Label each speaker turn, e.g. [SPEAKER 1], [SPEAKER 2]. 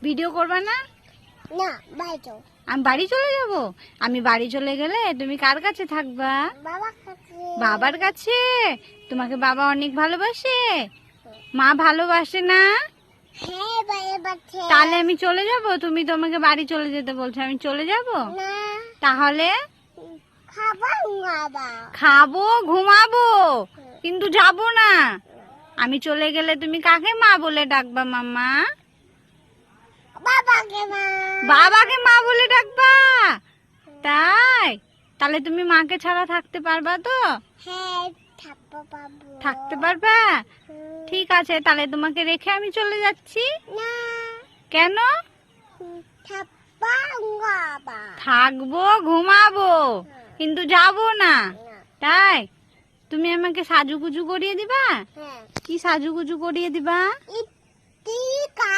[SPEAKER 1] Video করবা না?
[SPEAKER 2] না, বাড়ি যাও।
[SPEAKER 1] আমি বাড়ি চলে যাব। আমি বাড়ি চলে গেলে তুমি কার কাছে থাকবা?
[SPEAKER 2] বাবার কাছে।
[SPEAKER 1] বাবার কাছে? তোমাকে বাবা অনেক ভালোবাসে? মা ভালোবাসে না?
[SPEAKER 2] হ্যাঁ, ভালোবাসে।
[SPEAKER 1] তাহলে আমি চলে যাব? তুমি তোমাকে বাড়ি চলে যেতে বলছো, আমি চলে যাব?
[SPEAKER 2] না,
[SPEAKER 1] তাহলে
[SPEAKER 2] খাবার বাবা।
[SPEAKER 1] খাবো, ঘুমাবো, কিন্তু যাব না। আমি চলে গেলে তুমি কাকে মা বলে ডাকবা মাম্মা?
[SPEAKER 2] বাবাকে মা।
[SPEAKER 1] বাবাকে মা বলে ডাকবা? তাই? তাহলে তুমি মাকে ছাড়া থাকতে পারবা তো?
[SPEAKER 2] হ্যাঁ, থাকতে পাবো।
[SPEAKER 1] থাকতে পারবা? ঠিক আছে, তাহলে তোমাকে রেখে আমি চলে যাচ্ছি।
[SPEAKER 2] না,
[SPEAKER 1] কেন?
[SPEAKER 2] থাকবা বাবা।
[SPEAKER 1] থাকবো, ঘুমাবো, কিন্তু যাব না। তাই? তুমি আমাকে সাজুগুজু করিয়ে দিবা?
[SPEAKER 2] হ্যাঁ,
[SPEAKER 1] কি সাজুগুজু করিয়ে দিবা?
[SPEAKER 2] ইতি কাজ।